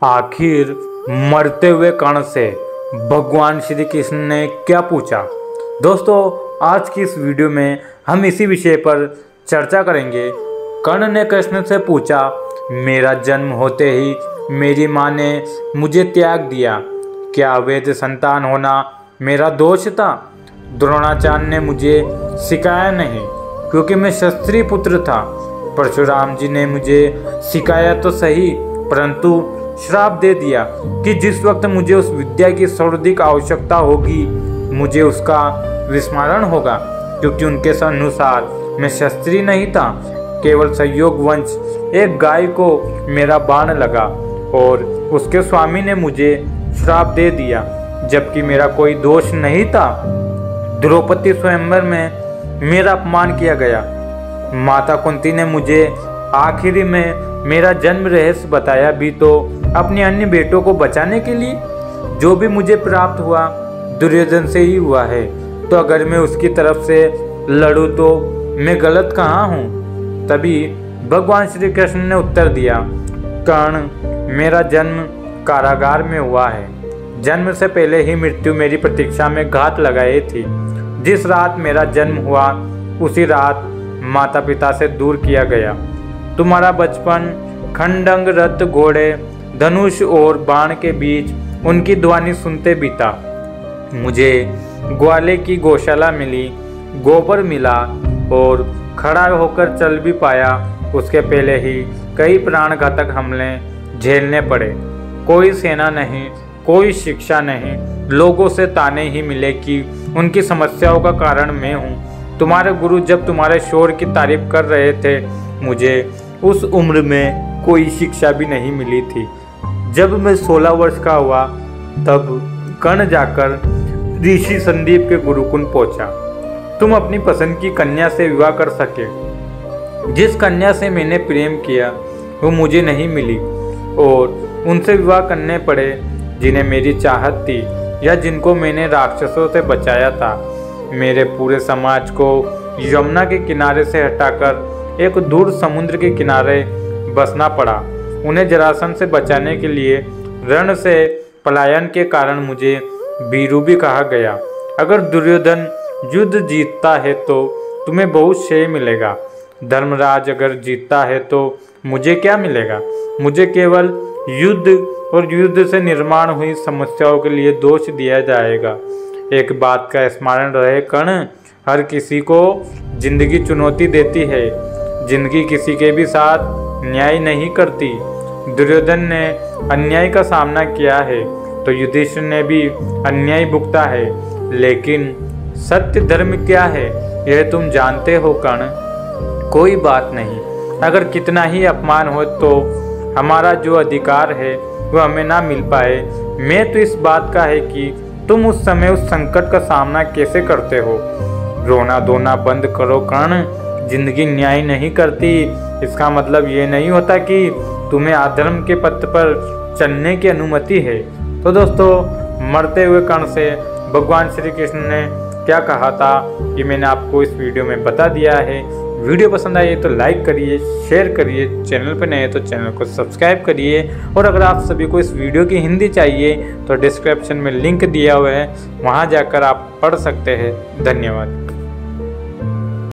आखिर मरते हुए कर्ण से भगवान श्री कृष्ण ने क्या पूछा। दोस्तों, आज की इस वीडियो में हम इसी विषय पर चर्चा करेंगे। कर्ण ने कृष्ण से पूछा, मेरा जन्म होते ही मेरी माँ ने मुझे त्याग दिया, क्या अवैध संतान होना मेरा दोष था? द्रोणाचार्य ने मुझे सिखाया नहीं क्योंकि मैं क्षत्रिय पुत्र था। परशुराम जी ने मुझे सिखाया तो सही, परंतु श्राप दे दिया कि जिस वक्त मुझे उस विद्या की सर्वाधिक आवश्यकता होगी मुझे उसका विस्मरण होगा, क्योंकि उनके अनुसार मैं क्षत्रिय नहीं था, केवल संयोगवश एक गाय को मेरा बाण लगा और उसके स्वामी ने मुझे श्राप दे दिया, जबकि मेरा कोई दोष नहीं था। द्रौपदी स्वयंवर में मेरा अपमान किया गया। माता कुंती ने मुझे आखिरी में मेरा जन्म रहस्य बताया भी तो अपने अन्य बेटों को बचाने के लिए। जो भी मुझे प्राप्त हुआ दुर्योधन से ही हुआ है, तो अगर मैं उसकी तरफ से लड़ूं तो मैं गलत कहाँ हूँ? तभी भगवान श्री कृष्ण ने उत्तर दिया, कर्ण, मेरा जन्म कारागार में हुआ है। जन्म से पहले ही मृत्यु मेरी प्रतीक्षा में घात लगाई थी। जिस रात मेरा जन्म हुआ उसी रात माता पिता से दूर किया गया। तुम्हारा बचपन खंडंग, रथ, घोड़े, धनुष और बाण के बीच उनकी ध्वनि सुनते बीता। मुझे ग्वाले की गौशाला मिली, गोबर मिला और खड़ा होकर चल भी पाया। उसके पहले ही कई प्राणघातक हमले झेलने पड़े। कोई सेना नहीं, कोई शिक्षा नहीं, लोगों से ताने ही मिले कि उनकी समस्याओं का कारण मैं हूँ। तुम्हारे गुरु जब तुम्हारे शौर्य की तारीफ कर रहे थे, मुझे उस उम्र में कोई शिक्षा भी नहीं मिली थी। जब मैं 16 वर्ष का हुआ तब कर्ण जाकर ऋषि संदीप के गुरुकुल पहुंचा। तुम अपनी पसंद की कन्या से विवाह कर सके। जिस कन्या से मैंने प्रेम किया वो मुझे नहीं मिली और उनसे विवाह करने पड़े जिन्हें मेरी चाहत थी या जिनको मैंने राक्षसों से बचाया था। मेरे पूरे समाज को यमुना के किनारे से हटाकर एक दूर समुद्र के किनारे बसना पड़ा। उन्हें जरासंध से बचाने के लिए रण से पलायन के कारण मुझे वीरू भी कहा गया। अगर दुर्योधन युद्ध जीतता है तो तुम्हें बहुत श्रेय मिलेगा। धर्मराज अगर जीतता है तो मुझे क्या मिलेगा? मुझे केवल युद्ध और युद्ध से निर्माण हुई समस्याओं के लिए दोष दिया जाएगा। एक बात का स्मरण रहे कर्ण, हर किसी को जिंदगी चुनौती देती है। जिंदगी किसी के भी साथ न्याय नहीं करती। दुर्योधन ने अन्याय का सामना किया है तो युधिष्ठिर ने भी अन्याय भुगता है, लेकिन सत्य धर्म क्या है यह तुम जानते हो कर्ण। कोई बात नहीं, अगर कितना ही अपमान हो तो हमारा जो अधिकार है वो हमें ना मिल पाए। मैं तो इस बात का है कि तुम उस समय उस संकट का सामना कैसे करते हो। रोना धोना बंद करो कर्ण, जिंदगी न्याय नहीं करती। इसका मतलब ये नहीं होता कि तुम्हें अधर्म के पथ पर चलने की अनुमति है। तो दोस्तों, मरते हुए कर्ण से भगवान श्री कृष्ण ने क्या कहा था ये मैंने आपको इस वीडियो में बता दिया है। वीडियो पसंद आई तो लाइक करिए, शेयर करिए, चैनल पर नए हैं तो चैनल को सब्सक्राइब करिए। और अगर आप सभी को इस वीडियो की हिंदी चाहिए तो डिस्क्रिप्शन में लिंक दिया हुआ है, वहां जाकर आप पढ़ सकते हैं। धन्यवाद।